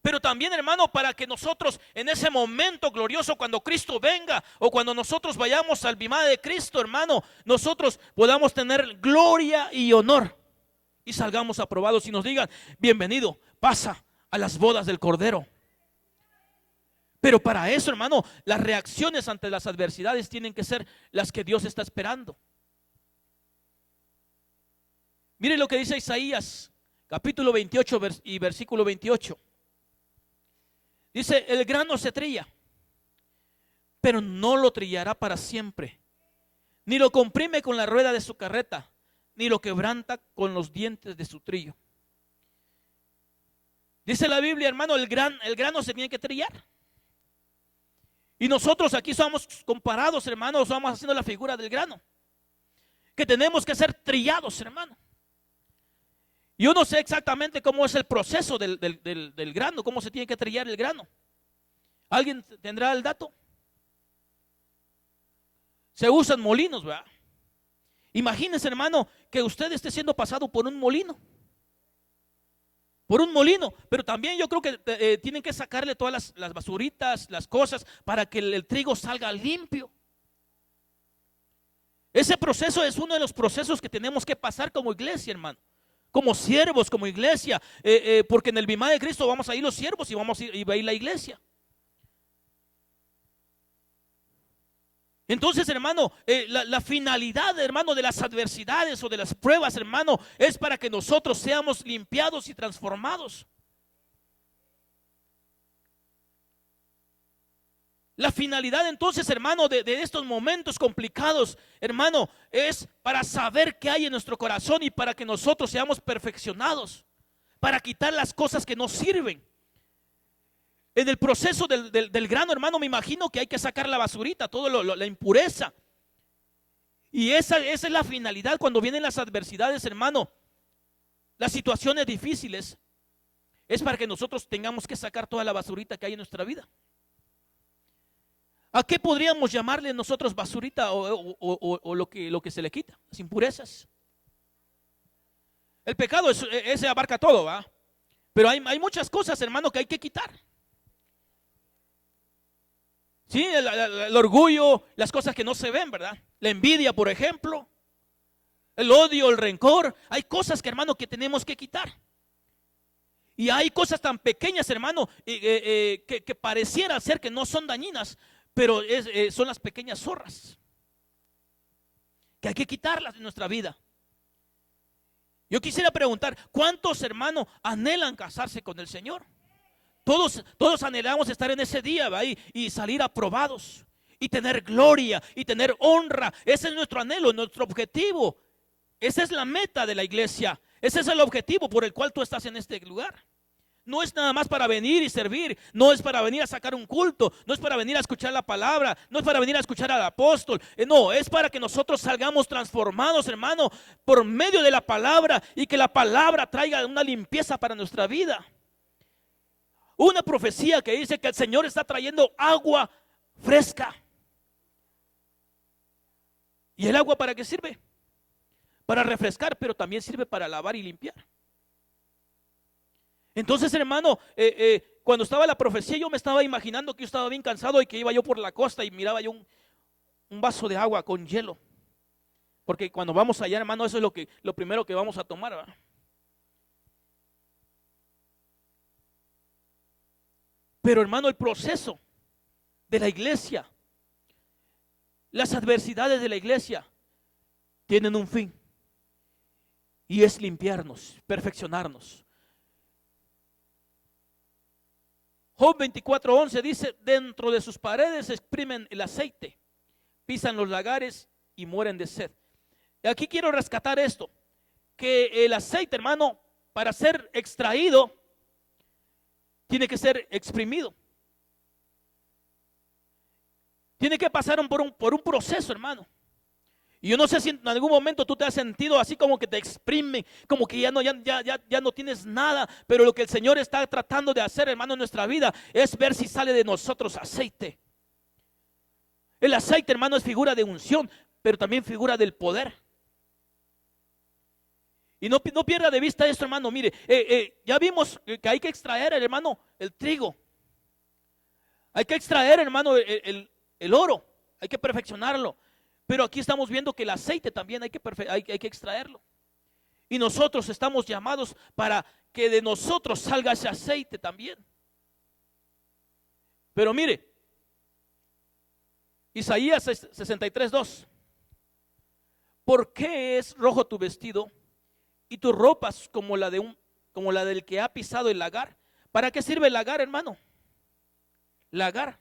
Pero también, hermano, para que nosotros en ese momento glorioso, cuando Cristo venga o cuando nosotros vayamos al bimá de Cristo, hermano, nosotros podamos tener gloria y honor y salgamos aprobados y nos digan: bienvenido, pasa a las bodas del Cordero. Pero para eso, hermano, las reacciones ante las adversidades tienen que ser las que Dios está esperando. Miren lo que dice Isaías, capítulo 28 y versículo 28. Dice: el grano se trilla, pero no lo trillará para siempre, ni lo comprime con la rueda de su carreta, ni lo quebranta con los dientes de su trillo. Dice la Biblia, hermano, el grano se tiene que trillar. Y nosotros aquí somos comparados, hermanos, vamos haciendo la figura del grano, que tenemos que ser trillados, hermano. Yo no sé exactamente cómo es el proceso del grano, cómo se tiene que trillar el grano. ¿Alguien tendrá el dato? Se usan molinos, ¿verdad? Imagínense, hermano, que usted esté siendo pasado por un molino. Por un molino, pero también yo creo que tienen que sacarle todas las basuritas, las cosas, para que el trigo salga limpio. Ese proceso es uno de los procesos que tenemos que pasar como iglesia, hermano. Como siervos, como iglesia, porque en el bimá de Cristo vamos a ir los siervos y va a ir la iglesia. Entonces, hermano, la finalidad, hermano, de las adversidades o de las pruebas, hermano, es para que nosotros seamos limpiados y transformados. La finalidad entonces, hermano, de estos momentos complicados, hermano, es para saber qué hay en nuestro corazón y para que nosotros seamos perfeccionados, para quitar las cosas que no sirven. En el proceso del grano, hermano, me imagino que hay que sacar la basurita, toda la impureza. Y esa es la finalidad cuando vienen las adversidades, hermano. Las situaciones difíciles es para que nosotros tengamos que sacar toda la basurita que hay en nuestra vida. ¿A qué podríamos llamarle nosotros basurita o lo que se le quita? Las impurezas. El pecado ese abarca todo, ¿va? Pero hay muchas cosas, hermano, que hay que quitar. Sí, el orgullo, las cosas que no se ven, ¿verdad? La envidia, por ejemplo, el odio, el rencor. Hay cosas que, hermano, que tenemos que quitar. Y hay cosas tan pequeñas, hermano, que pareciera ser que no son dañinas, pero son las pequeñas zorras que hay que quitarlas de nuestra vida. Yo quisiera preguntar, ¿cuántos, hermanos, anhelan casarse con el Señor? Todos anhelamos estar en ese día, ¿va? Y salir aprobados y tener gloria y tener honra. Ese es nuestro anhelo, nuestro objetivo. Esa es la meta de la iglesia. Ese es el objetivo por el cual tú estás en este lugar. No es nada más para venir y servir, no es para venir a sacar un culto, no es para venir a escuchar la palabra, no es para venir a escuchar al apóstol, no, es para que nosotros salgamos transformados, hermano, por medio de la palabra y que la palabra traiga una limpieza para nuestra vida. Una profecía que dice que el Señor está trayendo agua fresca. ¿Y el agua para qué sirve? Para refrescar, pero también sirve para lavar y limpiar. Entonces, hermano, cuando estaba la profecía, yo me estaba imaginando que yo estaba bien cansado y que iba yo por la costa y miraba yo un vaso de agua con hielo. Porque cuando vamos allá, hermano, eso es lo primero que vamos a tomar, ¿verdad? Pero, hermano, el proceso de la iglesia, las adversidades de la iglesia tienen un fin. Y es limpiarnos, perfeccionarnos. Job 24:11 dice: dentro de sus paredes exprimen el aceite, pisan los lagares y mueren de sed. Y aquí quiero rescatar esto, que el aceite, hermano, para ser extraído, tiene que ser exprimido. Tiene que pasar por un proceso, hermano. Y yo no sé si en algún momento tú te has sentido así como que te exprime, como que ya no tienes nada, pero lo que el Señor está tratando de hacer, hermano, en nuestra vida es ver si sale de nosotros aceite. El aceite, hermano, es figura de unción, pero también figura del poder. Y no pierda de vista esto, hermano. Mire, ya vimos que hay que extraer, hermano, el trigo. Hay que extraer, hermano, el oro. Hay que perfeccionarlo. Pero aquí estamos viendo que el aceite también hay que extraerlo. Y nosotros estamos llamados para que de nosotros salga ese aceite también. Pero mire, Isaías 63:2. ¿Por qué es rojo tu vestido y tus ropas como la del que ha pisado el lagar? ¿Para qué sirve el lagar, hermano? Lagar.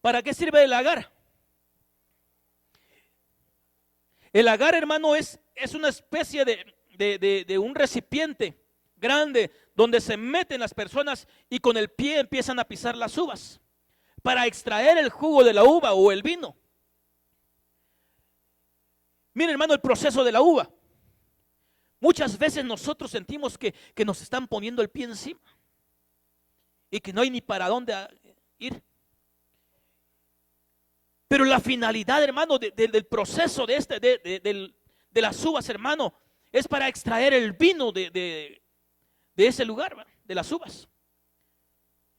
¿Para qué sirve el lagar? El lagar, hermano, es una especie de un recipiente grande donde se meten las personas y con el pie empiezan a pisar las uvas para extraer el jugo de la uva o el vino. Mire, hermano, el proceso de la uva. Muchas veces nosotros sentimos que nos están poniendo el pie encima y que no hay ni para dónde ir. Pero la finalidad, hermano, del proceso de las uvas, hermano, es para extraer el vino de ese lugar, de las uvas.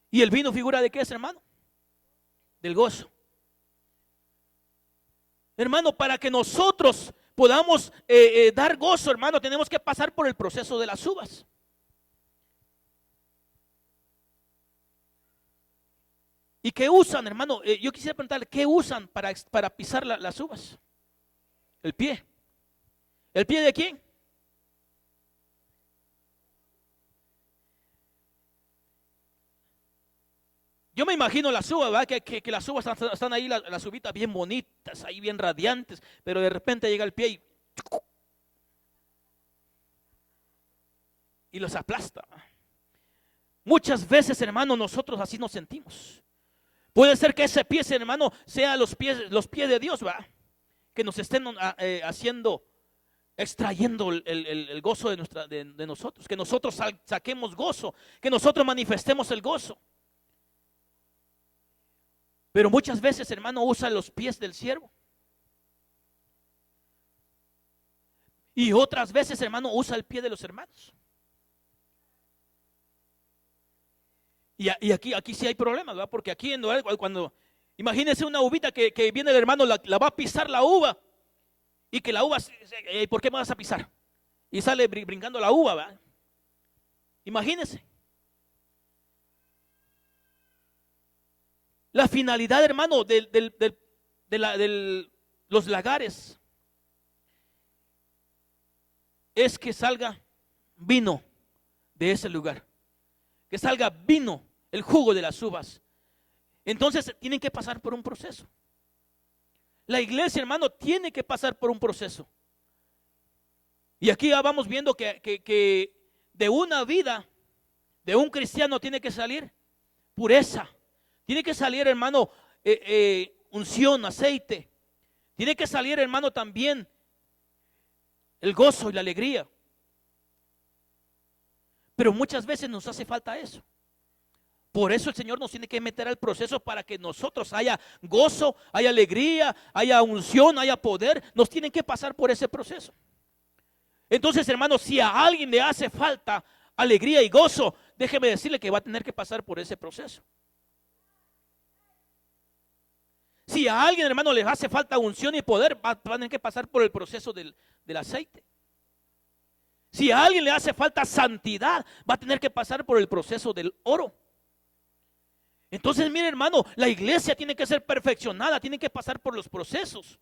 ¿Y el vino figura de qué es, hermano? Del gozo. Hermano, para que nosotros podamos dar gozo, hermano, tenemos que pasar por el proceso de las uvas. ¿Y qué usan, hermano? Yo quisiera preguntarle, ¿qué usan para pisar las uvas? El pie. ¿El pie de quién? Yo me imagino las uvas, ¿verdad? Que las uvas están ahí, las uvitas bien bonitas, ahí bien radiantes, pero de repente llega el pie y los aplasta. Muchas veces, hermano, nosotros así nos sentimos. Puede ser que ese pie, hermano, sea los pies de Dios, ¿va? Que nos estén extrayendo el gozo de nosotros, que nosotros saquemos gozo, que nosotros manifestemos el gozo. Pero muchas veces, hermano, usa los pies del siervo. Y otras veces, hermano, usa el pie de los hermanos. Y aquí sí hay problemas, ¿verdad? Porque aquí cuando imagínense una uvita que viene el hermano, la va a pisar la uva. Y que la uva, ¿por qué me vas a pisar? Y sale brincando la uva, ¿verdad? Imagínense. La finalidad, hermano, de los lagares es que salga vino de ese lugar. Que salga vino, el jugo de las uvas. Entonces tienen que pasar por un proceso. La iglesia, hermano, tiene que pasar por un proceso. Y aquí ya vamos viendo que de una vida, de un cristiano tiene que salir pureza. Tiene que salir, hermano, unción, aceite. Tiene que salir, hermano, también el gozo y la alegría. Pero muchas veces nos hace falta eso. Por eso el Señor nos tiene que meter al proceso para que nosotros haya gozo, haya alegría, haya unción, haya poder. Nos tienen que pasar por ese proceso. Entonces, hermano, si a alguien le hace falta alegría y gozo, déjeme decirle que va a tener que pasar por ese proceso. Si a alguien, hermano, le hace falta unción y poder, va a tener que pasar por el proceso del aceite. Si a alguien le hace falta santidad, va a tener que pasar por el proceso del oro. Entonces, mire, hermano, la iglesia tiene que ser perfeccionada, tiene que pasar por los procesos.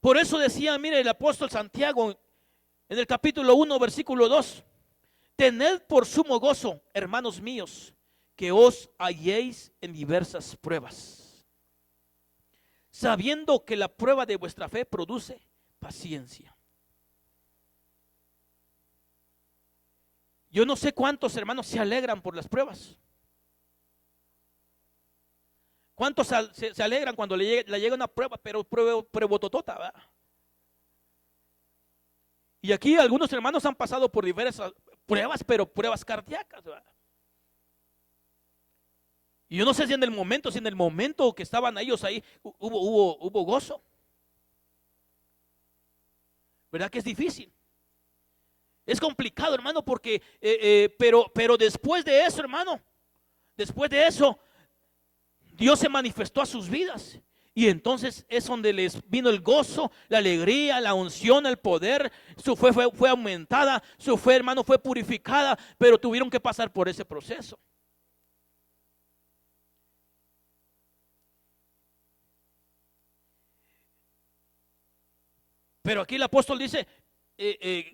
Por eso decía, mire, el apóstol Santiago en el capítulo 1, versículo 2: tened por sumo gozo, hermanos míos, que os halléis en diversas pruebas, sabiendo que la prueba de vuestra fe produce paciencia. Yo no sé cuántos hermanos se alegran por las pruebas. ¿Cuántos se alegran cuando le llega una prueba, pero pruebototota, ¿verdad? Y aquí algunos hermanos han pasado por diversas pruebas, pero pruebas cardíacas, ¿verdad? Y yo no sé si en el momento que estaban ellos ahí hubo gozo. ¿Verdad que es difícil? Es complicado, hermano, porque, pero después de eso, hermano, después de eso, Dios se manifestó a sus vidas. Y entonces es donde les vino el gozo, la alegría, la unción, el poder. Su fe fue aumentada, su fe, hermano, fue purificada, pero tuvieron que pasar por ese proceso. Pero aquí el apóstol dice,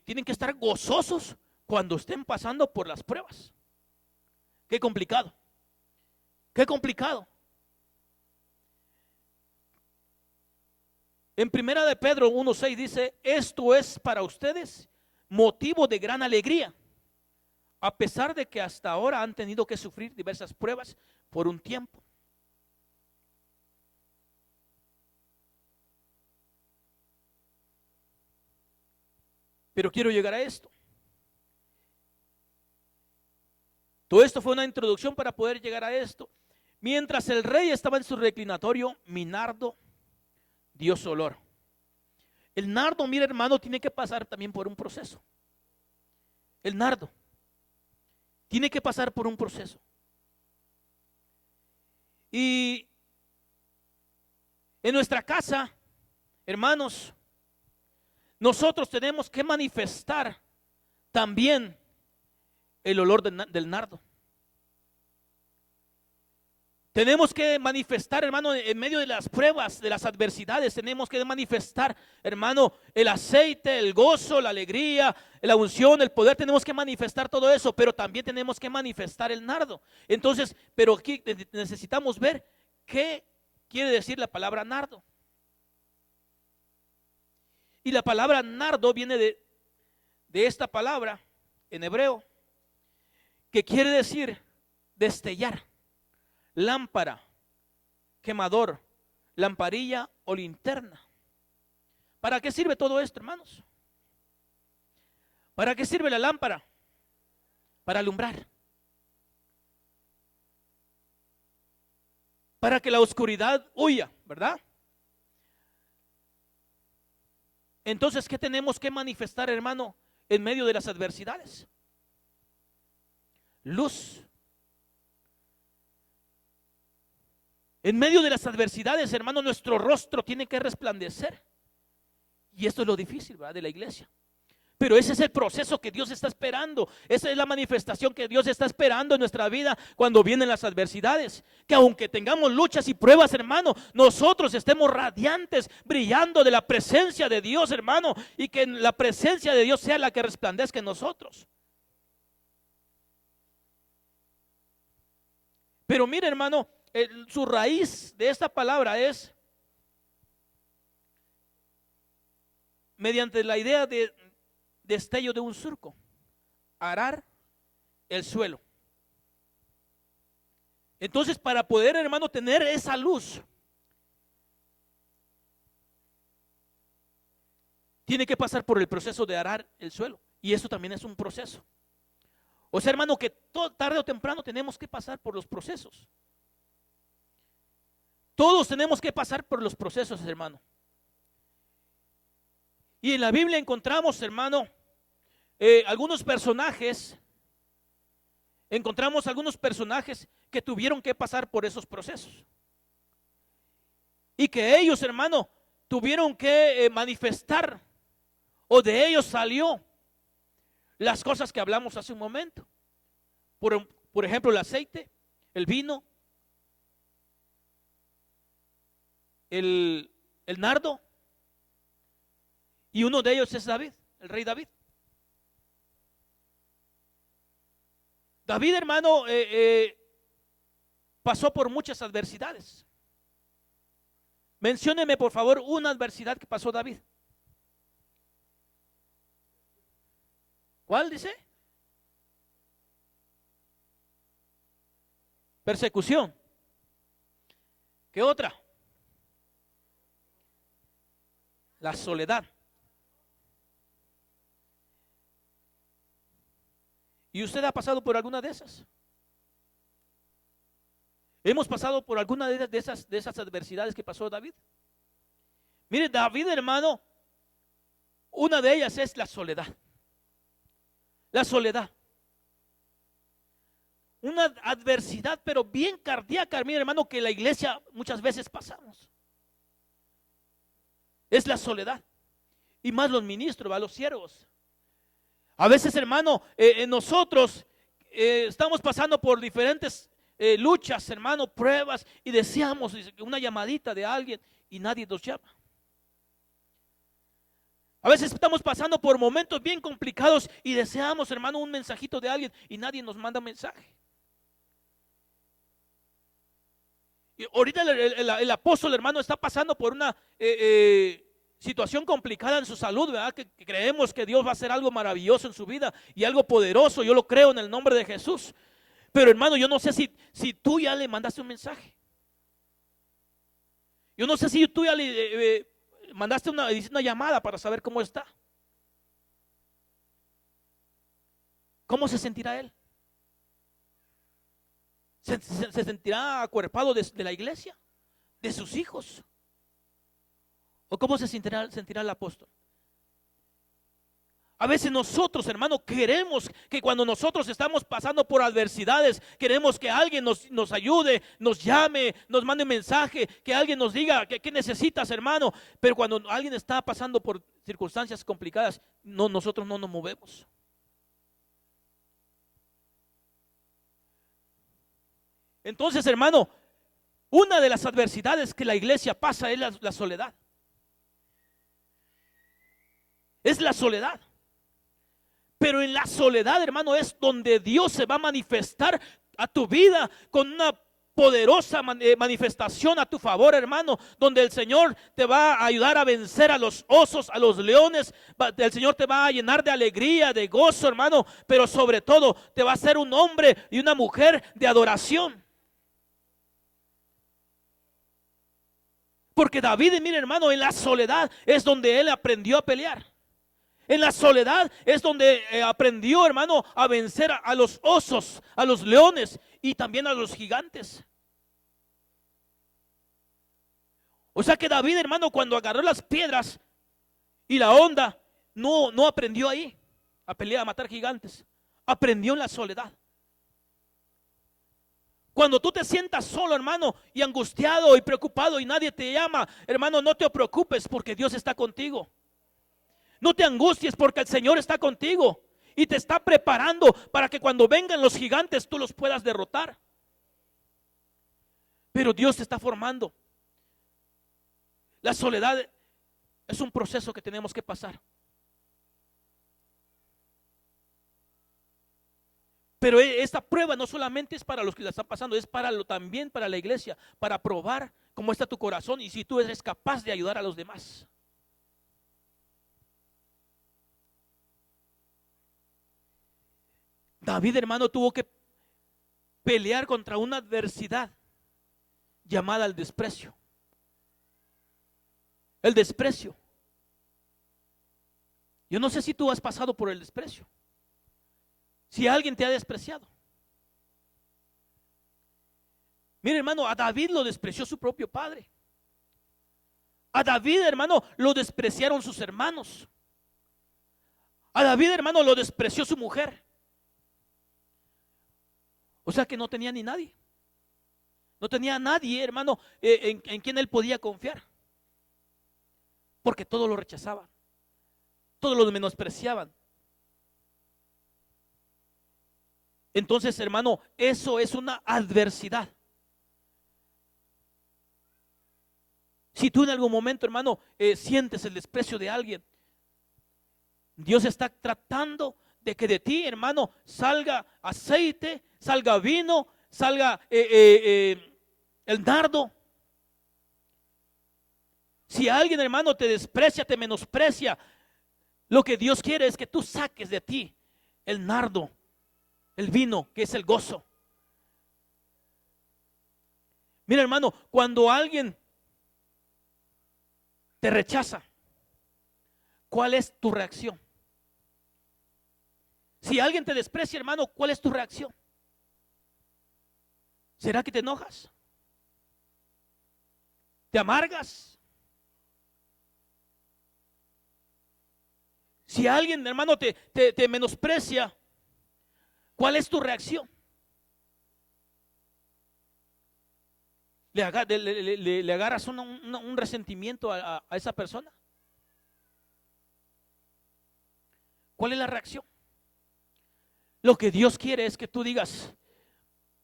tienen que estar gozosos cuando estén pasando por las pruebas. Qué complicado, qué complicado. En primera de Pedro 1:6 dice, esto es para ustedes motivo de gran alegría, a pesar de que hasta ahora han tenido que sufrir diversas pruebas por un tiempo. Pero quiero llegar a esto. Todo esto fue una introducción para poder llegar a esto. Mientras el rey estaba en su reclinatorio, mi nardo dio su olor. El nardo, mira hermano, tiene que pasar también por un proceso. El nardo tiene que pasar por un proceso. Y en nuestra casa, hermanos, nosotros tenemos que manifestar también el olor del nardo. Tenemos que manifestar, hermano, en medio de las pruebas, de las adversidades, tenemos que manifestar, hermano, el aceite, el gozo, la alegría, la unción, el poder. Tenemos que manifestar todo eso, pero también tenemos que manifestar el nardo. Entonces, pero aquí necesitamos ver qué quiere decir la palabra nardo. Y la palabra nardo viene de esta palabra en hebreo, que quiere decir destellar, lámpara, quemador, lamparilla o linterna. ¿Para qué sirve todo esto, hermanos? ¿Para qué sirve la lámpara? Para alumbrar. Para que la oscuridad huya, ¿verdad? Entonces, ¿qué tenemos que manifestar, hermano, en medio de las adversidades? Luz. En medio de las adversidades, hermano, nuestro rostro tiene que resplandecer. Y esto es lo difícil, ¿verdad?, de la iglesia. Pero ese es el proceso que Dios está esperando. Esa es la manifestación que Dios está esperando en nuestra vida cuando vienen las adversidades. Que aunque tengamos luchas y pruebas, hermano, nosotros estemos radiantes, brillando de la presencia de Dios, hermano. Y que la presencia de Dios sea la que resplandezca en nosotros. Pero mire, hermano, su raíz de esta palabra es mediante la idea de destello de un surco, arar el suelo. Entonces, para poder, hermano, tener esa luz, tiene que pasar por el proceso de arar el suelo. Y eso también es un proceso. O sea, hermano, que tarde o temprano tenemos que pasar por los procesos. Todos tenemos que pasar por los procesos, hermano. Y en la Biblia encontramos, hermano, algunos personajes que tuvieron que pasar por esos procesos. Y que ellos, hermano, tuvieron que manifestar, o de ellos salió las cosas que hablamos hace un momento. Por ejemplo, el aceite, el vino, el nardo. Y uno de ellos es David, el rey David. David, hermano, pasó por muchas adversidades. Mencióneme, por favor, una adversidad que pasó David. ¿Cuál dice? Persecución. ¿Qué otra? La soledad. ¿Y usted ha pasado por alguna de esas? Hemos pasado por alguna de esas adversidades que pasó David. Mire, David, hermano, una de ellas es la soledad. La soledad. Una adversidad, pero bien cardíaca, mire, hermano, que la iglesia muchas veces pasamos. Es la soledad. Y más los ministros, los siervos. A veces, hermano, nosotros estamos pasando por diferentes luchas, hermano, pruebas, y deseamos una llamadita de alguien y nadie nos llama. A veces estamos pasando por momentos bien complicados y deseamos, hermano, un mensajito de alguien y nadie nos manda mensaje. Y ahorita el apóstol, hermano, está pasando por una situación complicada en su salud, ¿verdad? Que creemos que Dios va a hacer algo maravilloso en su vida y algo poderoso. Yo lo creo en el nombre de Jesús. Pero, hermano, yo no sé si tú ya le mandaste un mensaje. Yo no sé si tú ya le mandaste una llamada para saber cómo está. ¿Cómo se sentirá él? ¿Se sentirá acuerpado de la iglesia? ¿De sus hijos? ¿O cómo se sentirá el apóstol? A veces nosotros, hermano, queremos que cuando nosotros estamos pasando por adversidades, queremos que alguien nos ayude, nos llame, nos mande un mensaje, que alguien nos diga qué necesitas, hermano. Pero cuando alguien está pasando por circunstancias complicadas, nosotros no nos movemos. Entonces, hermano, una de las adversidades que la iglesia pasa es la soledad. Es la soledad. Pero en la soledad, hermano, es donde Dios se va a manifestar a tu vida con una poderosa manifestación a tu favor, hermano, donde el Señor te va a ayudar a vencer a los osos, a los leones. El Señor te va a llenar de alegría, de gozo, hermano, pero sobre todo te va a hacer un hombre y una mujer de adoración. Porque David, mire, hermano, en la soledad es donde él aprendió a pelear. En la soledad es donde aprendió, hermano, a vencer a los osos, a los leones y también a los gigantes. O sea que David, hermano, cuando agarró las piedras y la honda, no aprendió ahí a pelear, a matar gigantes. Aprendió en la soledad. Cuando tú te sientas solo, hermano, y angustiado y preocupado y nadie te llama, hermano, no te preocupes porque Dios está contigo. No te angusties porque el Señor está contigo y te está preparando para que cuando vengan los gigantes tú los puedas derrotar. Pero Dios te está formando. La soledad es un proceso que tenemos que pasar. Pero esta prueba no solamente es para los que la están pasando, es también para la iglesia, para probar cómo está tu corazón y si tú eres capaz de ayudar a los demás. David, hermano, tuvo que pelear contra una adversidad llamada el desprecio. El desprecio. Yo no sé si tú has pasado por el desprecio. Si alguien te ha despreciado. Mire, hermano, a David lo despreció su propio padre. A David, hermano, lo despreciaron sus hermanos. A David, hermano, lo despreció su mujer. O sea que no tenía ni nadie. No tenía nadie, hermano, en quien él podía confiar. Porque todos lo rechazaban. Todos lo menospreciaban. Entonces, hermano, eso es una adversidad. Si tú en algún momento, hermano, sientes el desprecio de alguien, Dios está tratando de que de ti, hermano, salga aceite, salga vino, salga el nardo. Si alguien, hermano, te desprecia, te menosprecia, lo que Dios quiere es que tú saques de ti el nardo, el vino, que es el gozo. Mira, hermano, cuando alguien te rechaza, ¿cuál es tu reacción? Si alguien te desprecia, hermano, ¿cuál es tu reacción? ¿Será que te enojas? ¿Te amargas? Si alguien, hermano, te menosprecia, ¿cuál es tu reacción? ¿Le agarras un resentimiento a esa persona? ¿Cuál es la reacción? Lo que Dios quiere es que tú digas,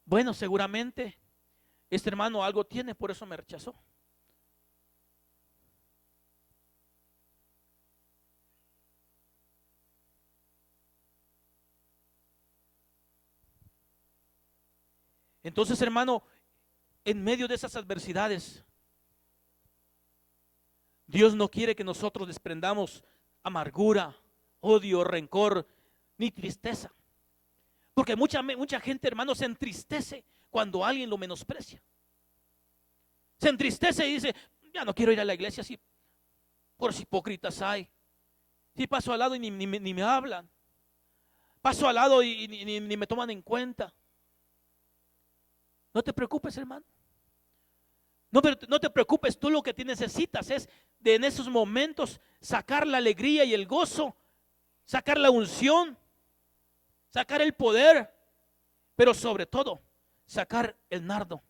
bueno, seguramente este hermano algo tiene, por eso me rechazó. Entonces, hermano, en medio de esas adversidades, Dios no quiere que nosotros desprendamos amargura, odio, rencor, ni tristeza. Porque mucha gente, hermano, se entristece cuando alguien lo menosprecia. Se entristece y dice, ya no quiero ir a la iglesia, si por hipócritas hay. Si paso al lado y ni me hablan. Paso al lado y ni me toman en cuenta. No te preocupes, hermano. No te preocupes, tú lo que necesitas es de en esos momentos sacar la alegría y el gozo, sacar la unción, sacar el poder, pero sobre todo sacar el nardo.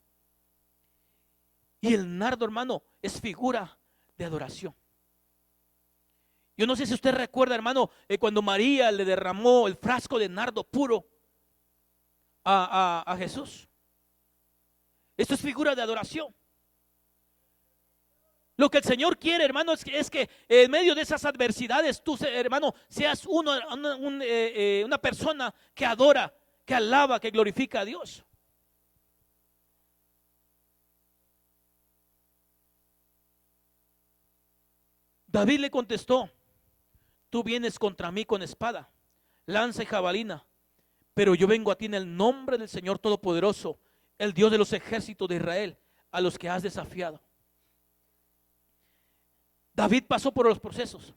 Y el nardo, hermano, es figura de adoración. Yo no sé si usted recuerda, hermano, cuando María le derramó el frasco de nardo puro a Jesús. Esto es figura de adoración. Lo que el Señor quiere, hermano, es que en medio de esas adversidades tú, hermano, seas una persona que adora, que alaba, que glorifica a Dios. David le contestó, tú vienes contra mí con espada, lanza y jabalina, pero yo vengo a ti en el nombre del Señor Todopoderoso, el Dios de los ejércitos de Israel, a los que has desafiado. David pasó por los procesos.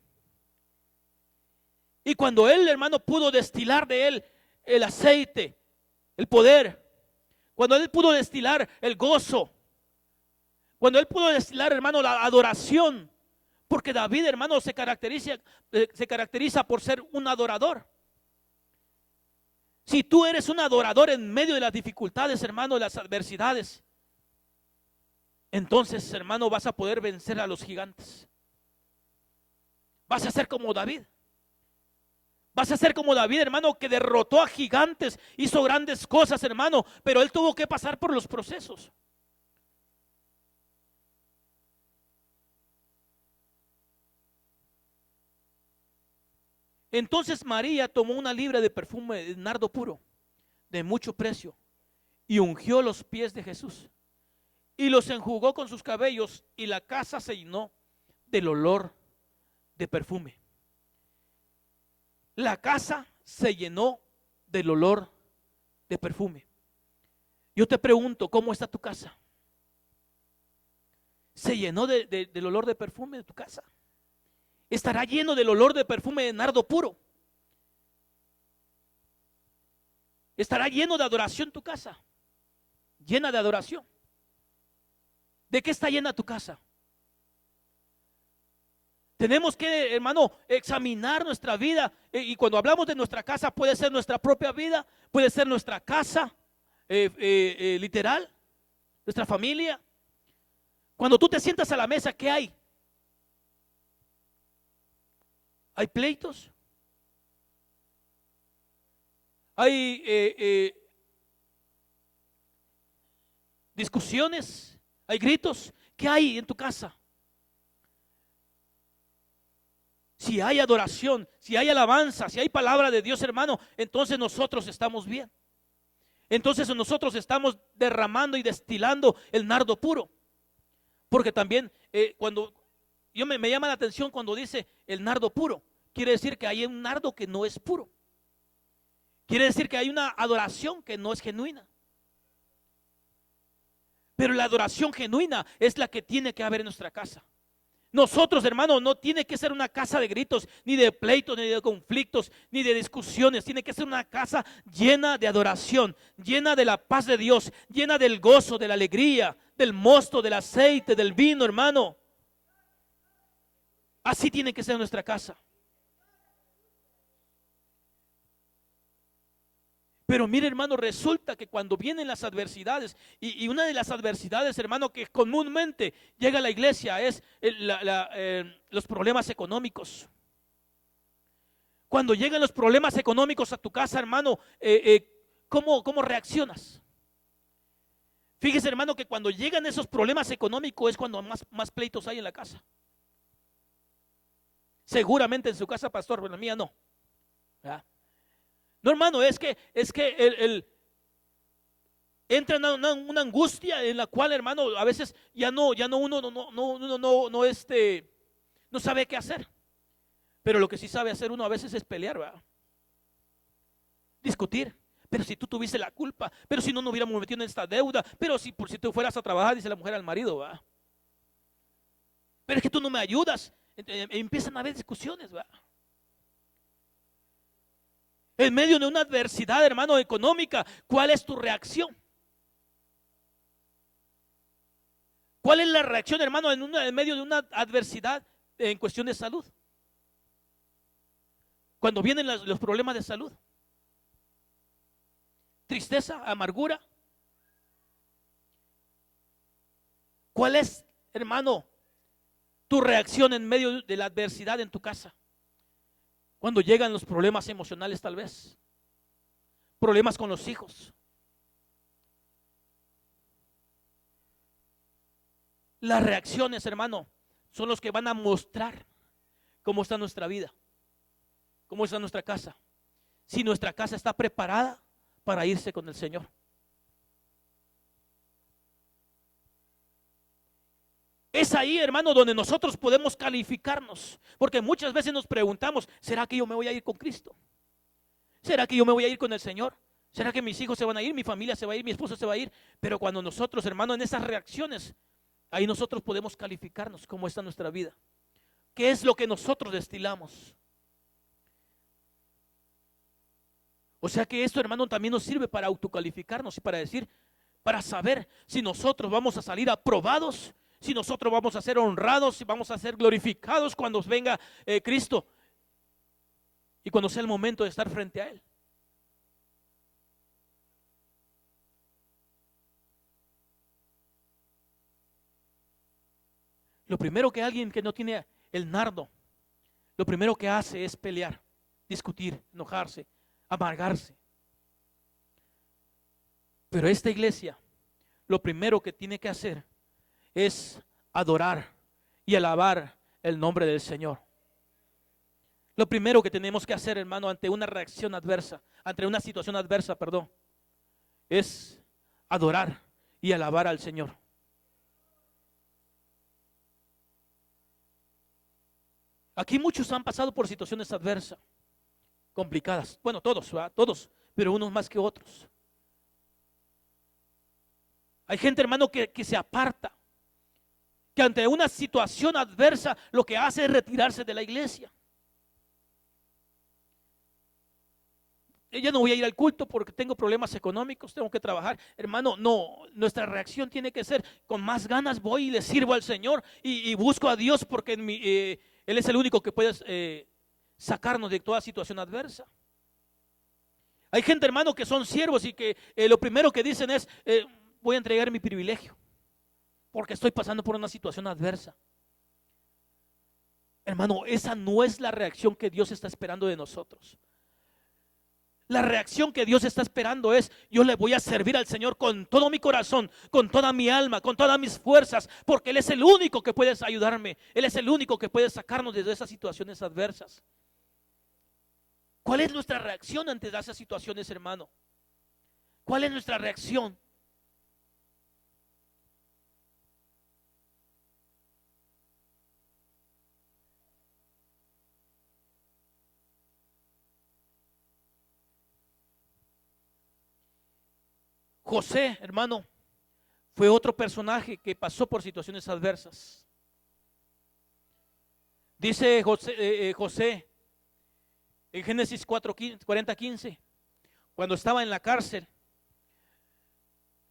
Y cuando él, hermano, pudo destilar de él el aceite, el poder, cuando él pudo destilar el gozo, cuando él pudo destilar, hermano, la adoración, porque David, hermano, se caracteriza por ser un adorador. Si tú eres un adorador en medio de las dificultades, hermano, de las adversidades, entonces, hermano, vas a poder vencer a los gigantes. Vas a ser como David. Vas a ser como David, hermano, que derrotó a gigantes, hizo grandes cosas, hermano, pero él tuvo que pasar por los procesos. Entonces María tomó una libra de perfume de nardo puro, de mucho precio, y ungió los pies de Jesús, y los enjugó con sus cabellos, y la casa se llenó del olor de perfume. La casa se llenó del olor de perfume. Yo te pregunto, ¿cómo está tu casa? ¿Se llenó del olor de perfume de tu casa? Estará lleno del olor de perfume de nardo puro. Estará lleno de adoración tu casa. Llena de adoración. ¿De qué está llena tu casa? Tenemos que, hermano, examinar nuestra vida. Y cuando hablamos de nuestra casa, puede ser nuestra propia vida, puede ser nuestra casa literal, nuestra familia. Cuando tú te sientas a la mesa, ¿qué hay? ¿Hay pleitos? ¿Hay discusiones? ¿Hay gritos? ¿Qué hay en tu casa? Si hay adoración, si hay alabanza, si hay palabra de Dios, hermano, entonces nosotros estamos bien. Entonces nosotros estamos derramando y destilando el nardo puro. Porque también cuando me llama la atención cuando dice el nardo puro, quiere decir que hay un nardo que no es puro. Quiere decir que hay una adoración que no es genuina. Pero la adoración genuina es la que tiene que haber en nuestra casa. Nosotros, hermano, no tiene que ser una casa de gritos, ni de pleitos, ni de conflictos, ni de discusiones. Tiene que ser una casa llena de adoración, llena de la paz de Dios, llena del gozo, de la alegría, del mosto, del aceite, del vino, hermano. Así tiene que ser nuestra casa. Pero mire, hermano, resulta que cuando vienen las adversidades, y una de las adversidades, hermano, que comúnmente llega a la iglesia es los problemas económicos. Cuando llegan los problemas económicos a tu casa, hermano, ¿cómo reaccionas? Fíjese, hermano, que cuando llegan esos problemas económicos es cuando más pleitos hay en la casa. Seguramente en su casa, pastor, pero en la mía no. ¿Verdad? No, hermano, es que entra en una angustia en la cual, hermano, a veces uno no sabe qué hacer. Pero lo que sí sabe hacer uno a veces es pelear, ¿verdad? Discutir. Pero si tú tuviste la culpa, pero si no nos hubiéramos metido en esta deuda, pero si tú fueras a trabajar, dice la mujer al marido, ¿verdad? Pero es que tú no me ayudas. Empiezan a haber discusiones, ¿verdad? En medio de una adversidad, hermano, económica, ¿cuál es tu reacción? ¿Cuál es la reacción, hermano, en medio de una adversidad en cuestión de salud? Cuando vienen los problemas de salud. Tristeza, amargura. ¿Cuál es, hermano, tu reacción en medio de la adversidad en tu casa? Cuando llegan los problemas emocionales, tal vez. Problemas con los hijos. Las reacciones, hermano, son los que van a mostrar cómo está nuestra vida, cómo está nuestra casa. Si nuestra casa está preparada para irse con el Señor. Es ahí, hermano, donde nosotros podemos calificarnos, porque muchas veces nos preguntamos, ¿será que yo me voy a ir con Cristo? ¿Será que yo me voy a ir con el Señor? ¿Será que mis hijos se van a ir, mi familia se va a ir, mi esposo se va a ir? Pero cuando nosotros, hermano, en esas reacciones, ahí nosotros podemos calificarnos cómo está nuestra vida. ¿Qué es lo que nosotros destilamos? O sea que esto, hermano, también nos sirve para autocalificarnos y para decir, para saber si nosotros vamos a salir aprobados, si nosotros vamos a ser honrados, si vamos a ser glorificados cuando venga Cristo y cuando sea el momento de estar frente a Él. Lo primero que alguien que no tiene el nardo, lo primero que hace es pelear, discutir, enojarse, amargarse. Pero esta iglesia, lo primero que tiene que hacer es adorar y alabar el nombre del Señor. Lo primero que tenemos que hacer, hermano, ante una reacción adversa, ante una situación adversa, perdón, es adorar y alabar al Señor. Aquí muchos han pasado por situaciones adversas, complicadas. Bueno, todos, ¿verdad? Todos, pero unos más que otros. Hay gente, hermano, que se aparta, que ante una situación adversa lo que hace es retirarse de la iglesia. Ya no voy a ir al culto porque tengo problemas económicos, tengo que trabajar. Hermano, no, nuestra reacción tiene que ser, con más ganas voy y le sirvo al Señor y busco a Dios porque Él es el único que puede sacarnos de toda situación adversa. Hay gente, hermano, que son siervos y que lo primero que dicen es, voy a entregar mi privilegio porque estoy pasando por una situación adversa. Hermano, esa no es la reacción que Dios está esperando de nosotros. La reacción que Dios está esperando es, yo le voy a servir al Señor con todo mi corazón, con toda mi alma, con todas mis fuerzas, porque Él es el único que puede ayudarme. Él es el único que puede sacarnos de esas situaciones adversas. ¿Cuál es nuestra reacción ante esas situaciones, hermano? ¿Cuál es nuestra reacción? José, hermano, fue otro personaje que pasó por situaciones adversas. Dice José en Génesis 40:15, cuando estaba en la cárcel,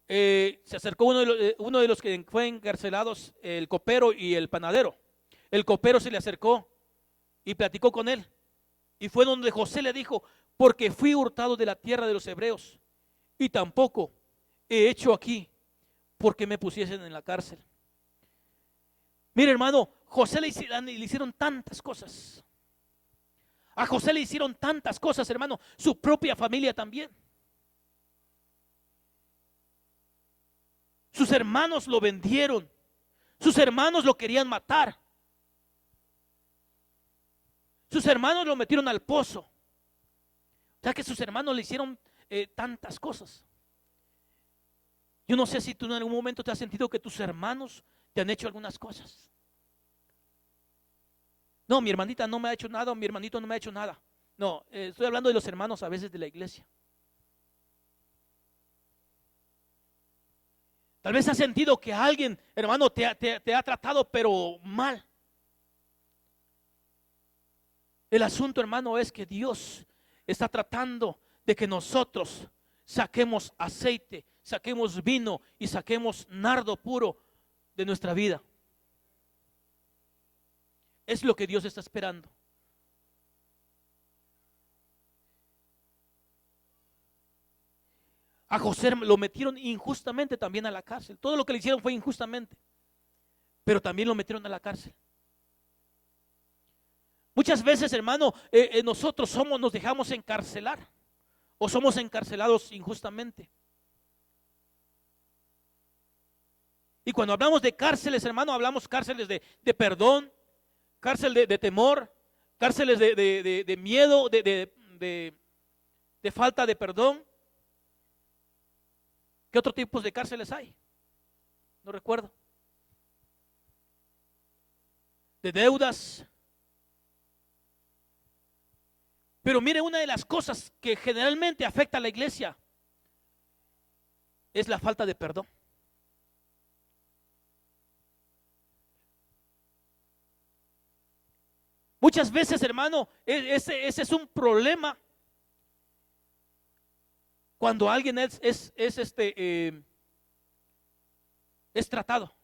se acercó uno de los que fue encarcelados, el copero y el panadero. El copero se le acercó y platicó con él. Y fue donde José le dijo: porque fui hurtado de la tierra de los hebreos, y tampoco he hecho aquí porque me pusiesen en la cárcel. Mire, hermano, José le hicieron tantas cosas. A José le hicieron tantas cosas, hermano. Su propia familia también. Sus hermanos lo vendieron. Sus hermanos lo querían matar. Sus hermanos lo metieron al pozo. O sea que sus hermanos le hicieron tantas cosas. Yo no sé si tú en algún momento te has sentido que tus hermanos te han hecho algunas cosas. No, mi hermanita no me ha hecho nada, mi hermanito no me ha hecho nada. No, estoy hablando de los hermanos a veces de la iglesia. Tal vez has sentido que alguien, hermano, te ha tratado pero mal. El asunto, hermano, es que Dios está tratando de que nosotros saquemos aceite, saquemos vino y saquemos nardo puro de nuestra vida. Es lo que Dios está esperando. A José lo metieron injustamente también a la cárcel. Todo lo que le hicieron fue injustamente, pero también lo metieron a la cárcel. Muchas veces, hermano, nosotros nos dejamos encarcelar o somos encarcelados injustamente. Y cuando hablamos de cárceles, hermano, hablamos cárceles de perdón, cárcel de temor, cárceles de miedo, de falta de perdón. ¿Qué otros tipos de cárceles hay? No recuerdo. De deudas. Pero mire, una de las cosas que generalmente afecta a la iglesia es la falta de perdón. Muchas veces, hermano, ese es un problema cuando alguien es tratado,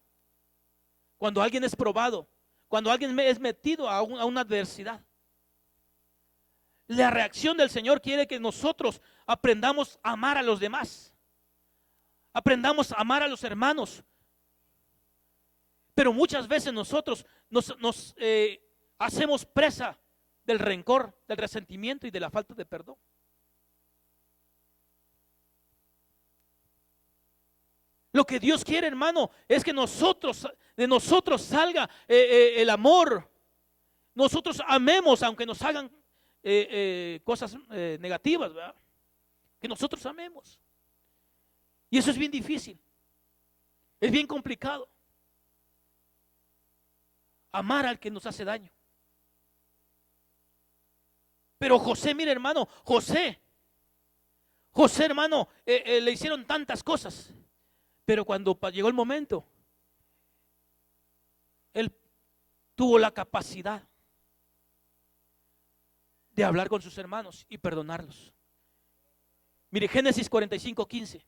cuando alguien es probado, cuando alguien es metido a una adversidad. La reacción del Señor quiere que nosotros aprendamos a amar a los demás, aprendamos a amar a los hermanos. Pero muchas veces nosotros nos hacemos presa del rencor, del resentimiento y de la falta de perdón. Lo que Dios quiere, hermano, es que de nosotros salga el amor. Nosotros amemos aunque nos hagan cosas negativas, ¿verdad? Que nosotros amemos. Y eso es bien difícil. Es bien complicado. Amar al que nos hace daño. Pero José, mire, hermano, José, hermano, le hicieron tantas cosas. Pero cuando llegó el momento, él tuvo la capacidad de hablar con sus hermanos y perdonarlos. Mire, Génesis 45:15.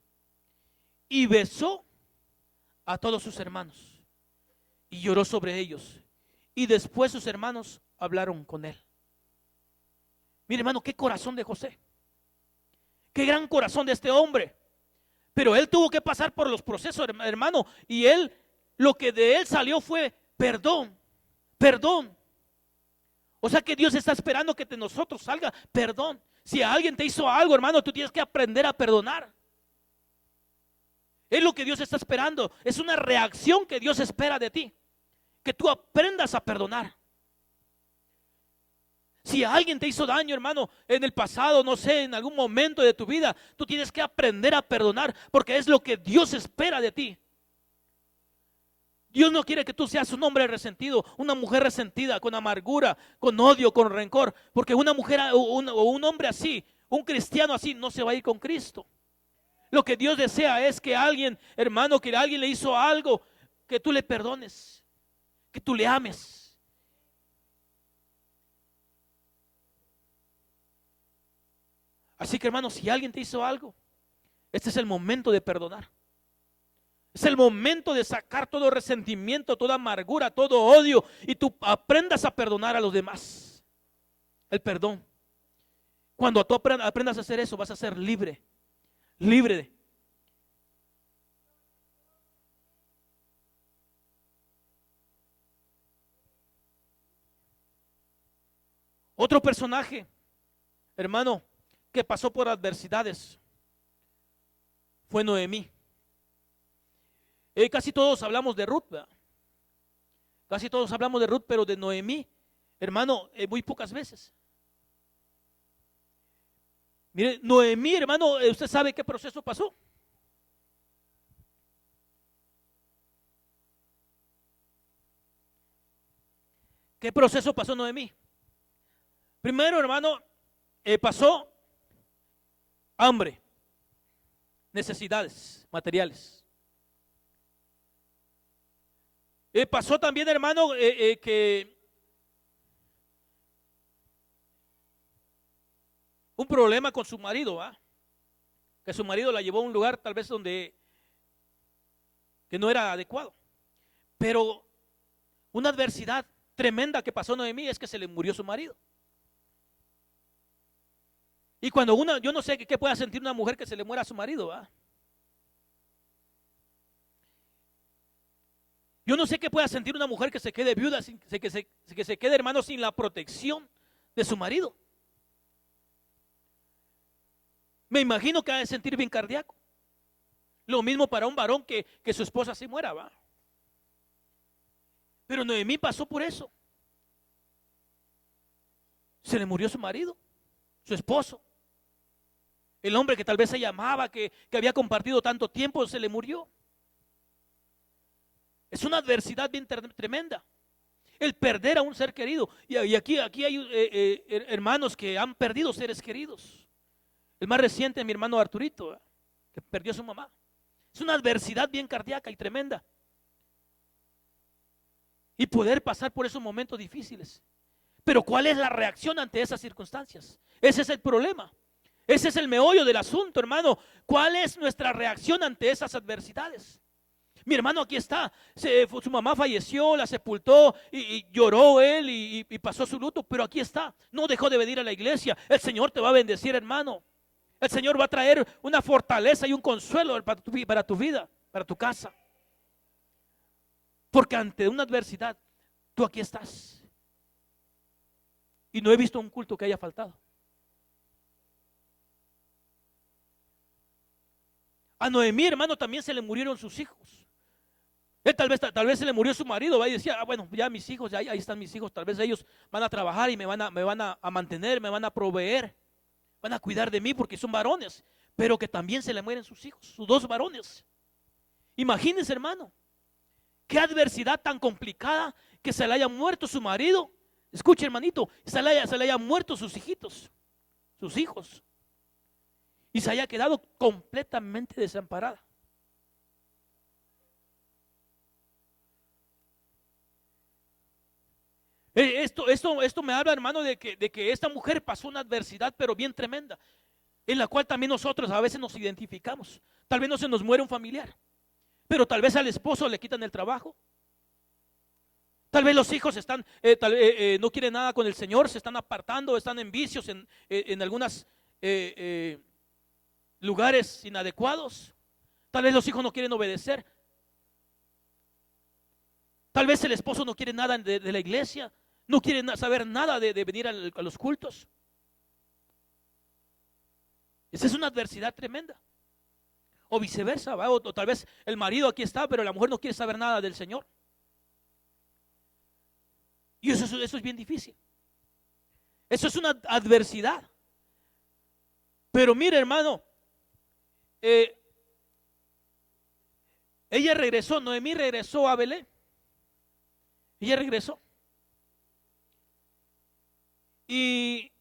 Y besó a todos sus hermanos y lloró sobre ellos. Y después sus hermanos hablaron con él. Mire, hermano, qué corazón de José. Qué gran corazón de este hombre. Pero él tuvo que pasar por los procesos, hermano. Y lo que de él salió fue perdón. Perdón. O sea que Dios está esperando que de nosotros salga perdón. Si alguien te hizo algo, hermano, tú tienes que aprender a perdonar. Es lo que Dios está esperando. Es una reacción que Dios espera de ti. Que tú aprendas a perdonar. Si alguien te hizo daño, hermano, en el pasado, no sé, en algún momento de tu vida, tú tienes que aprender a perdonar, porque es lo que Dios espera de ti. Dios no quiere que tú seas un hombre resentido, una mujer resentida, con amargura, con odio, con rencor, porque una mujer o un hombre así, un cristiano así, no se va a ir con Cristo. Lo que Dios desea es que alguien, hermano, que alguien le hizo algo, que tú le perdones, que tú le ames. Así que hermano, si alguien te hizo algo, este es el momento de perdonar. Es el momento de sacar todo resentimiento, toda amargura, todo odio, y tú aprendas a perdonar a los demás. El perdón. Cuando tú aprendas a hacer eso, vas a ser libre. Libre. Otro personaje, hermano, que pasó por adversidades fue Noemí. Casi todos hablamos de Ruth, ¿verdad? Casi todos hablamos de Ruth, pero de Noemí, hermano, muy pocas veces. Mire, Noemí, hermano, ¿usted sabe qué proceso pasó? ¿Qué proceso pasó Noemí? Primero, hermano, pasó hambre, necesidades materiales. Pasó también, hermano, que un problema con su marido, ¿va? Que su marido la llevó a un lugar tal vez donde que no era adecuado. Pero una adversidad tremenda que pasó Noemí es que se le murió su marido. Y cuando yo no sé qué pueda sentir una mujer que se le muera a su marido, ¿va? Yo no sé qué pueda sentir una mujer que se quede viuda, que se quede, hermano, sin la protección de su marido. Me imagino que ha de sentir bien cardíaco. Lo mismo para un varón que su esposa se muera, ¿va? Pero Noemí pasó por eso. Se le murió su marido, su esposo. El hombre que tal vez ella amaba, que había compartido tanto tiempo, se le murió. Es una adversidad bien tremenda. El perder a un ser querido. Y aquí hay hermanos que han perdido seres queridos. El más reciente es mi hermano Arturito, que perdió a su mamá. Es una adversidad bien cardíaca y tremenda. Y poder pasar por esos momentos difíciles. Pero ¿cuál es la reacción ante esas circunstancias? Ese es el problema. Ese es el meollo del asunto, hermano. ¿Cuál es nuestra reacción ante esas adversidades? Mi hermano aquí está, su mamá falleció, la sepultó y lloró él y pasó su luto, pero aquí está, no dejó de venir a la iglesia. El Señor te va a bendecir, hermano. El Señor va a traer una fortaleza y un consuelo para tu vida, para tu casa. Porque ante una adversidad, tú aquí estás. Y no he visto un culto que haya faltado. A Noemí, hermano, también se le murieron sus hijos. Él tal vez se le murió su marido, ¿va? Y decía, bueno, ya mis hijos, ya ahí están mis hijos, tal vez ellos van a trabajar y me van a mantener, me van a proveer, van a cuidar de mí porque son varones, pero que también se le mueren sus hijos, sus dos varones. Imagínense, hermano, qué adversidad tan complicada que se le haya muerto su marido. Escuche, hermanito, se le haya muerto sus hijitos, sus hijos, y se haya quedado completamente desamparada. Esto me habla, hermano, de que esta mujer pasó una adversidad, pero bien tremenda, en la cual también nosotros a veces nos identificamos. Tal vez no se nos muere un familiar, pero tal vez al esposo le quitan el trabajo. Tal vez los hijos están, no quieren nada con el Señor, se están apartando, están en vicios en algunos lugares inadecuados. Tal vez los hijos no quieren obedecer. Tal vez el esposo no quiere nada de la iglesia, no quiere saber nada de venir a los cultos. Esa es una adversidad tremenda. O viceversa, ¿va? O tal vez el marido aquí está, pero la mujer no quiere saber nada del Señor. Y eso es bien difícil. Eso es una adversidad. Pero mire, hermano, ella regresó, Noemí regresó a Belén. Ella regresó. Y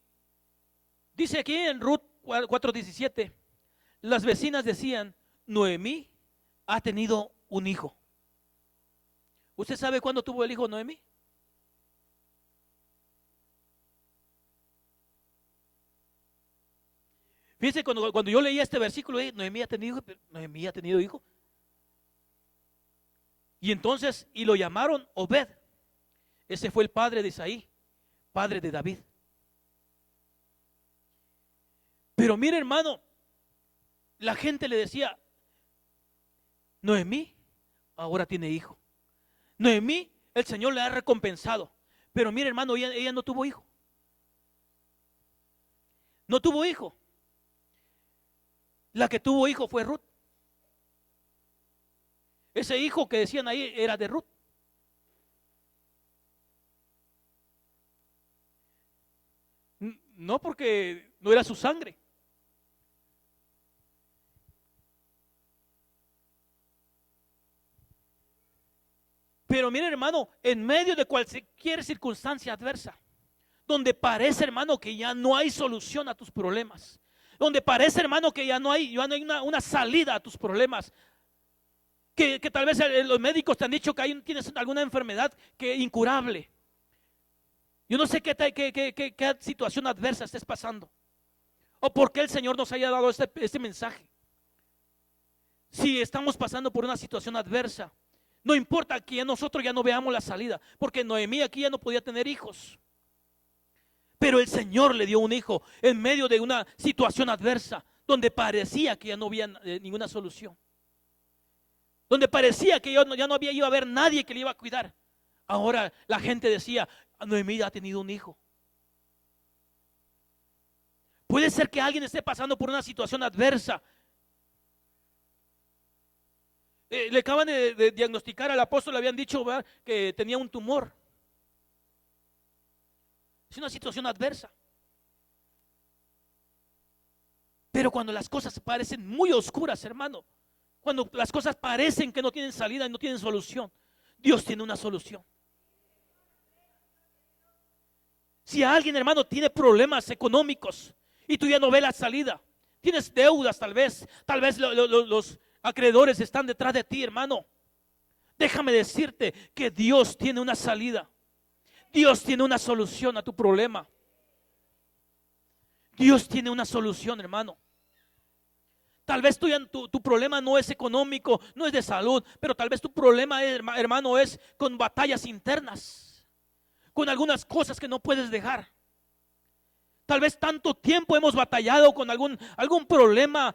dice aquí en Ruth 4:17, las vecinas decían, Noemí ha tenido un hijo. ¿Usted sabe cuándo tuvo el hijo Noemí? Fíjense, cuando yo leía este versículo, Noemí ha tenido hijo. Y entonces, y lo llamaron Obed. Ese fue el padre de Isaí, padre de David. Pero mire, hermano, la gente le decía, Noemí ahora tiene hijo. Noemí, el Señor le ha recompensado. Pero mire, hermano, ella no tuvo hijo. No tuvo hijo. La que tuvo hijo fue Ruth. Ese hijo que decían ahí era de Ruth. No porque no era su sangre. Pero mire, hermano, en medio de cualquier circunstancia adversa, donde parece, hermano, que ya no hay solución a tus problemas, donde parece, hermano, que ya no hay una salida a tus problemas, que tal vez los médicos te han dicho que tienes alguna enfermedad que es incurable. Yo no sé qué situación adversa estés pasando, o por qué el Señor nos haya dado este mensaje. Si estamos pasando por una situación adversa, no importa que nosotros ya no veamos la salida, porque Noemí aquí ya no podía tener hijos. Pero el Señor le dio un hijo en medio de una situación adversa, donde parecía que ya no había ninguna solución. Donde parecía que ya no iba a haber nadie que le iba a cuidar. Ahora la gente decía, Noemí ha tenido un hijo. Puede ser que alguien esté pasando por una situación adversa. Le acaban de diagnosticar al apóstol, le habían dicho, ¿verdad?, que tenía un tumor. Es una situación adversa. Pero cuando las cosas parecen muy oscuras, hermano, cuando las cosas parecen que no tienen salida y no tienen solución, Dios tiene una solución. Si alguien, hermano, tiene problemas económicos y tú ya no ves la salida, tienes deudas tal vez los acreedores están detrás de ti, hermano, déjame decirte que Dios tiene una salida. Dios tiene una solución a tu problema. Dios tiene una solución, hermano. Tal vez tu problema no es económico, no es de salud, pero tal vez tu problema, hermano, es con batallas internas, con algunas cosas que no puedes dejar. Tal vez tanto tiempo hemos batallado con algún problema,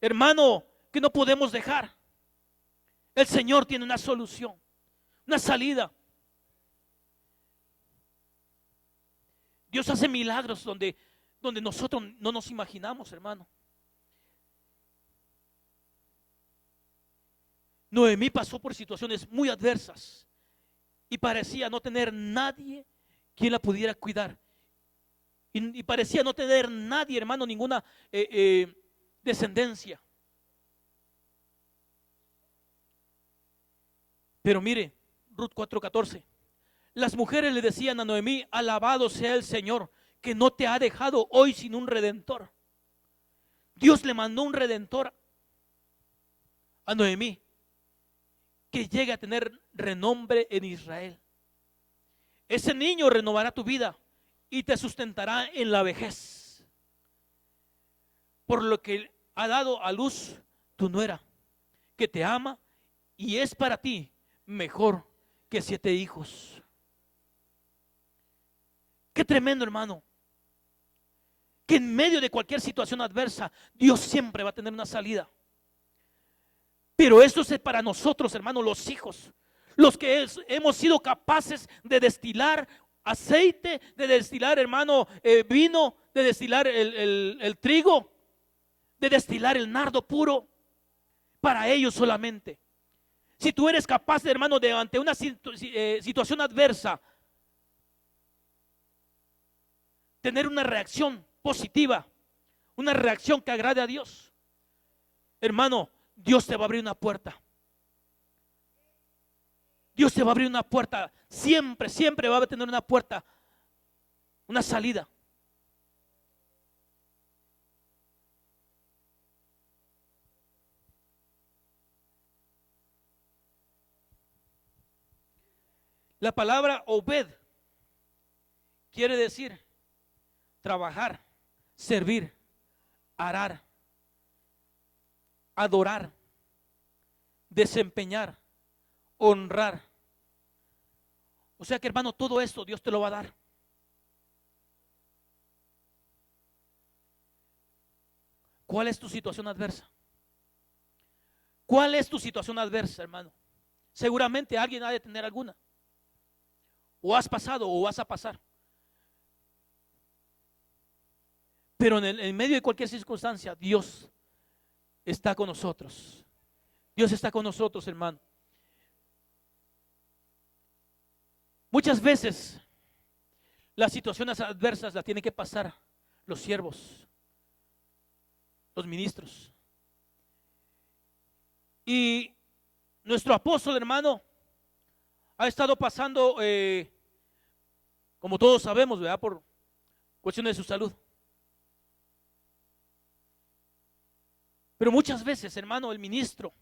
hermano, que no podemos dejar. El Señor tiene una solución, una salida. Dios hace milagros donde nosotros no nos imaginamos, hermano. Noemí pasó por situaciones muy adversas y parecía no tener nadie quien la pudiera cuidar. Y parecía no tener nadie, hermano, ninguna descendencia. Pero mire, Ruth 4:14. Las mujeres le decían a Noemí, alabado sea el Señor, que no te ha dejado hoy sin un redentor. Dios le mandó un redentor a Noemí, que llegue a tener renombre en Israel. Ese niño renovará tu vida y te sustentará en la vejez, por lo que ha dado a luz tu nuera, que te ama y es para ti mejor que 7 hijos. Qué tremendo, hermano, que en medio de cualquier situación adversa, Dios siempre va a tener una salida. Pero esto es para nosotros, hermano, los hijos, los que hemos sido capaces de destilar aceite, de destilar, hermano, vino, de destilar el trigo, de destilar el nardo puro, para ellos solamente. Si tú eres capaz, hermano, de ante una situación adversa, tener una reacción positiva, una reacción que agrade a Dios, hermano, Dios te va a abrir una puerta. Dios te va a abrir una puerta. Siempre, siempre va a tener una puerta, una salida. La palabra Obed quiere decir trabajar, servir, arar, adorar, desempeñar, honrar. O sea que, hermano, todo esto Dios te lo va a dar. ¿Cuál es tu situación adversa? ¿Cuál es tu situación adversa, hermano? Seguramente alguien ha de tener alguna. O has pasado o vas a pasar. Pero en medio de cualquier circunstancia, Dios está con nosotros. Dios está con nosotros, hermano. Muchas veces las situaciones adversas las tienen que pasar los siervos, los ministros. Y nuestro apóstol, hermano, ha estado pasando, como todos sabemos, ¿verdad? Por cuestiones de su salud. Pero muchas veces, hermano, el ministro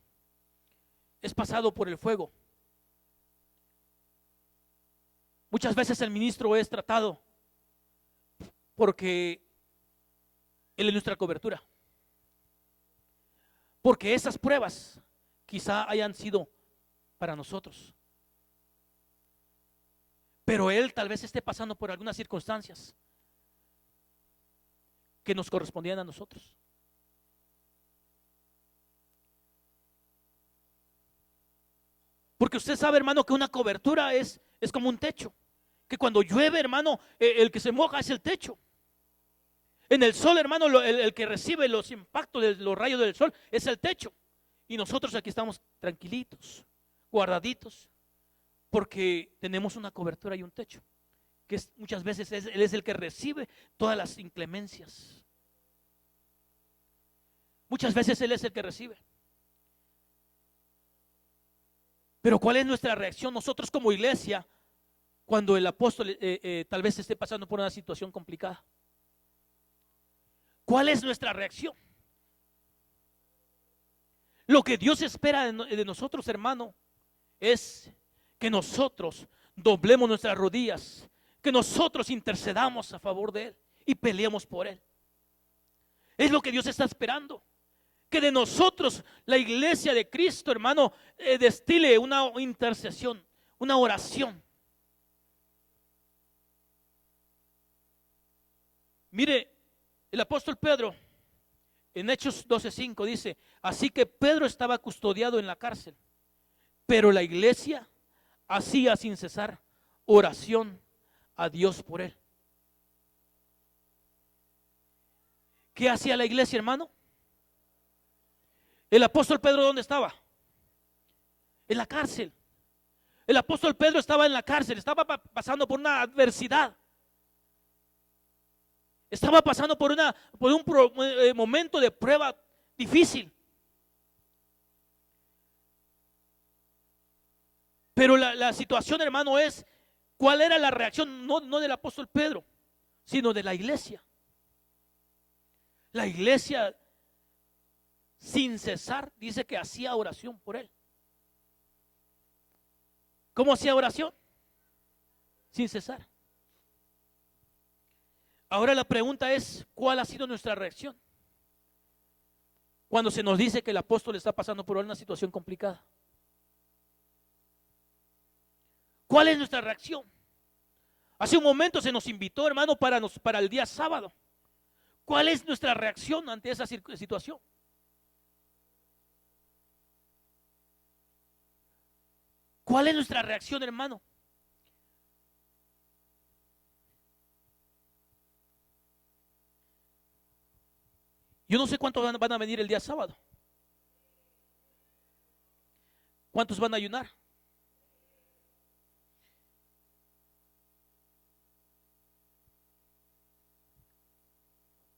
es pasado por el fuego. Muchas veces el ministro es tratado porque él es nuestra cobertura. Porque esas pruebas quizá hayan sido para nosotros. Pero él tal vez esté pasando por algunas circunstancias que nos correspondían a nosotros. Porque usted sabe, hermano, que una cobertura es como un techo. Que cuando llueve, hermano, el que se moja es el techo. En el sol, hermano, el que recibe los impactos de los rayos del sol es el techo. Y nosotros aquí estamos tranquilitos, guardaditos, porque tenemos una cobertura y un techo. Que muchas veces Él es el que recibe todas las inclemencias. Muchas veces Él es el que recibe. Pero ¿cuál es nuestra reacción nosotros como iglesia cuando el apóstol tal vez esté pasando por una situación complicada? ¿Cuál es nuestra reacción? Lo que Dios espera de nosotros, hermano, es que nosotros doblemos nuestras rodillas, que nosotros intercedamos a favor de Él y peleemos por Él. Es lo que Dios está esperando. Que de nosotros, la iglesia de Cristo, hermano, destile una intercesión, una oración. Mire, el apóstol Pedro, en Hechos 12:5 dice, así que Pedro estaba custodiado en la cárcel, pero la iglesia hacía sin cesar oración a Dios por él. ¿Qué hacía la iglesia, hermano? El apóstol Pedro, ¿dónde estaba? En la cárcel. El apóstol Pedro estaba en la cárcel, estaba pasando por una adversidad. Estaba pasando por un momento de prueba difícil. Pero la situación, hermano, es cuál era la reacción, no del apóstol Pedro, sino de la iglesia. La iglesia, sin cesar, dice que hacía oración por él. ¿Cómo hacía oración? Sin cesar. Ahora la pregunta es, ¿cuál ha sido nuestra reacción cuando se nos dice que el apóstol está pasando por una situación complicada? ¿Cuál es nuestra reacción? Hace un momento se nos invitó, hermano, para el día sábado. ¿Cuál es nuestra reacción ante esa situación? ¿Cuál es nuestra reacción, hermano? Yo no sé cuántos van a venir el día sábado. ¿Cuántos van a ayunar?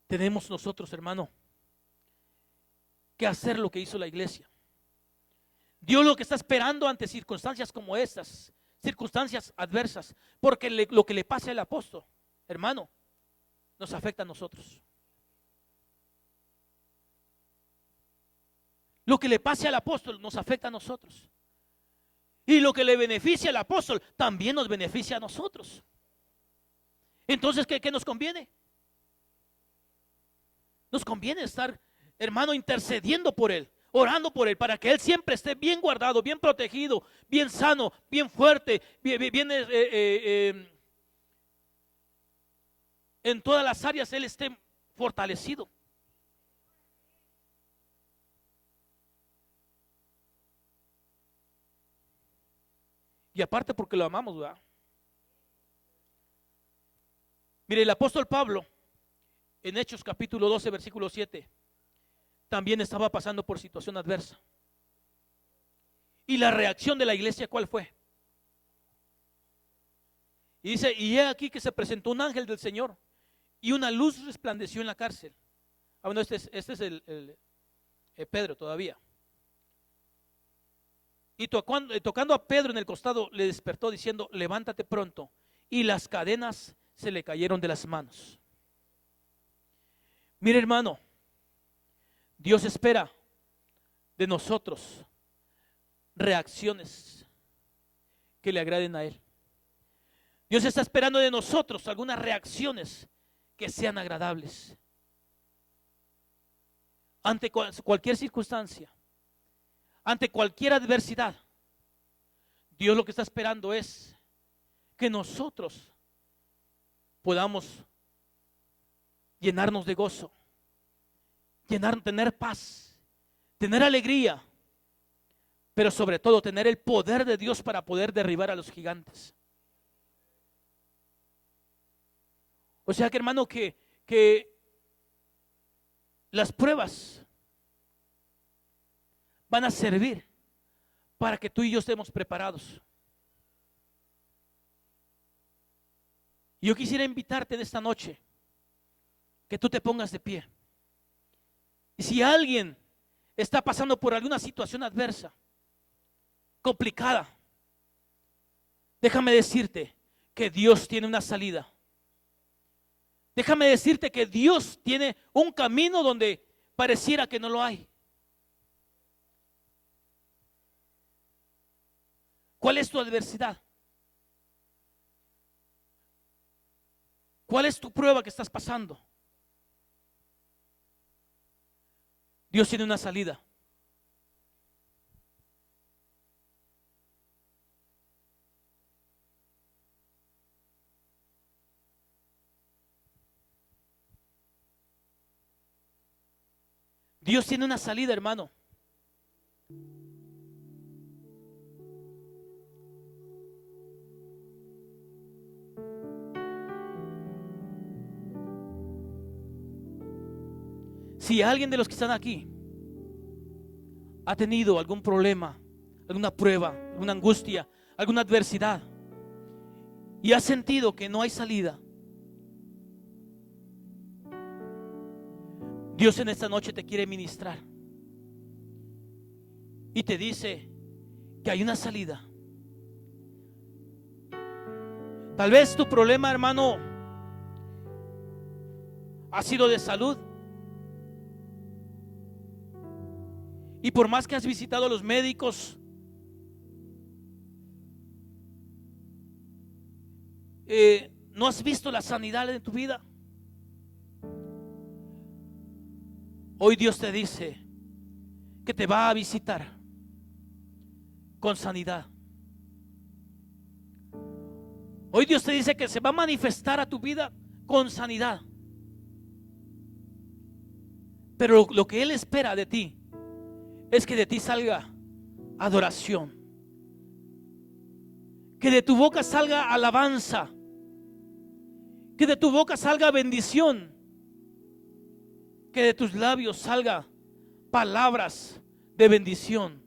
Tenemos nosotros, hermano, que hacer lo que hizo la iglesia. Dios lo que está esperando ante circunstancias como estas, circunstancias adversas, porque lo que le pasa al apóstol, hermano, nos afecta a nosotros. Lo que le pase al apóstol nos afecta a nosotros. Y lo que le beneficia al apóstol también nos beneficia a nosotros. Entonces, ¿qué nos conviene? Nos conviene estar, hermano, intercediendo por él, orando por él, para que él siempre esté bien guardado, bien protegido, bien sano, bien fuerte, en todas las áreas él esté fortalecido. Y aparte porque lo amamos, ¿verdad? Mire, el apóstol Pablo, en Hechos capítulo 12, versículo 7, también estaba pasando por situación adversa. Y la reacción de la iglesia, ¿cuál fue? Y dice, y he aquí que se presentó un ángel del Señor, y una luz resplandeció en la cárcel. Ah, bueno, este es el Pedro todavía. Y tocando a Pedro en el costado, le despertó diciendo, levántate pronto. Y las cadenas se le cayeron de las manos. Mire, hermano, Dios espera de nosotros reacciones que le agraden a Él. Dios está esperando de nosotros algunas reacciones que sean agradables ante cualquier circunstancia, ante cualquier adversidad. Dios lo que está esperando es que nosotros podamos llenarnos de gozo, tener paz, tener alegría, pero sobre todo tener el poder de Dios para poder derribar a los gigantes. O sea que, hermano, que las pruebas van a servir para que tú y yo estemos preparados. Y yo quisiera invitarte en esta noche que tú te pongas de pie. Y si alguien está pasando por alguna situación adversa, complicada, déjame decirte que Dios tiene una salida. Déjame decirte que Dios tiene un camino donde pareciera que no lo hay. ¿Cuál es tu adversidad? ¿Cuál es tu prueba que estás pasando? Dios tiene una salida. Dios tiene una salida, hermano. Si alguien de los que están aquí ha tenido algún problema, alguna prueba, alguna angustia, alguna adversidad y ha sentido que no hay salida, Dios en esta noche te quiere ministrar y te dice que hay una salida. Tal vez tu problema, hermano, ha sido de salud. Y por más que has visitado a los médicos, no has visto la sanidad en tu vida. Hoy Dios te dice que te va a visitar con sanidad. Hoy Dios te dice que se va a manifestar a tu vida con sanidad. Pero lo que Él espera de ti es que de ti salga adoración, que de tu boca salga alabanza, que de tu boca salga bendición, que de tus labios salga palabras de bendición.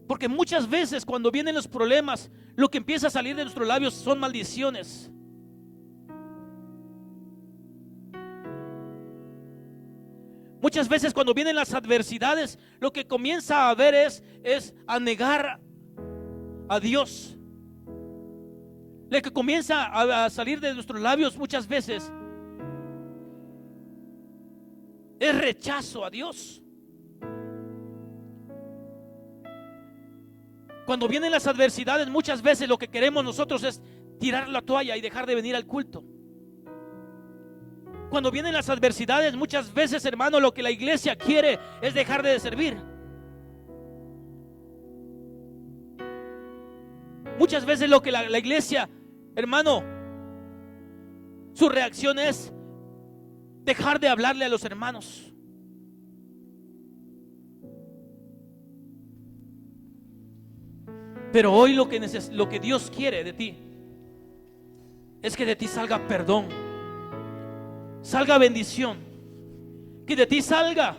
Porque muchas veces cuando vienen los problemas, lo que empieza a salir de nuestros labios son maldiciones. Muchas veces cuando vienen las adversidades, lo que comienza a haber es a negar a Dios. Lo que comienza a salir de nuestros labios muchas veces es rechazo a Dios. Cuando vienen las adversidades, muchas veces lo que queremos nosotros es tirar la toalla y dejar de venir al culto. Cuando vienen las adversidades, muchas veces, hermano, lo que la iglesia quiere es dejar de servir. Muchas veces lo que la iglesia, hermano, su reacción es dejar de hablarle a los hermanos. Pero hoy lo que Dios quiere de ti es que de ti salga perdón, salga bendición, que de ti salga,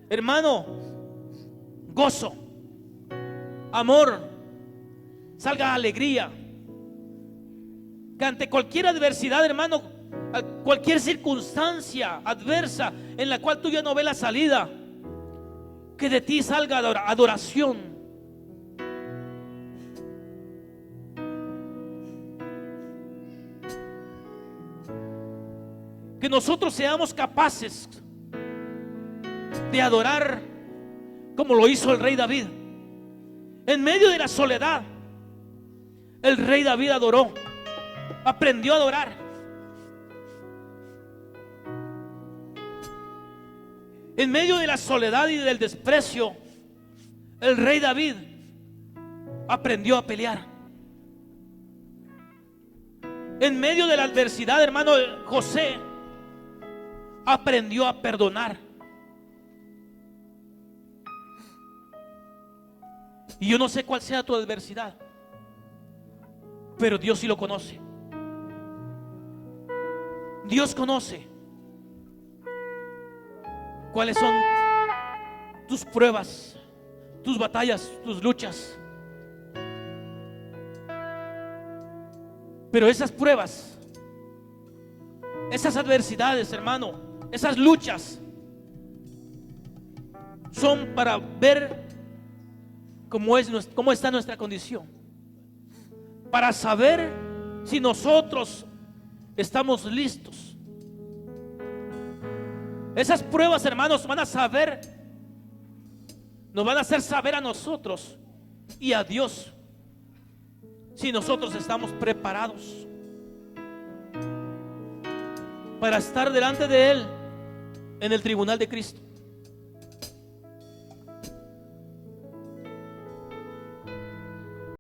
hermano, gozo, amor, salga alegría. Que ante cualquier adversidad, hermano, cualquier circunstancia adversa en la cual tú ya no ves la salida, que de ti salga adoración. Que nosotros seamos capaces de adorar como lo hizo el rey David. En medio de la soledad, el rey David adoró, aprendió a adorar. En medio de la soledad y del desprecio, el rey David aprendió a pelear. En medio de la adversidad, hermano, José aprendió a perdonar. Y yo no sé cuál sea tu adversidad, pero Dios sí lo conoce. Dios conoce cuáles son tus pruebas, tus batallas, tus luchas. Pero esas pruebas, esas adversidades, hermano, esas luchas son para ver cómo está nuestra condición, para saber si nosotros estamos listos. Esas pruebas, hermanos, nos van a hacer saber a nosotros y a Dios si nosotros estamos preparados para estar delante de Él en el tribunal de Cristo.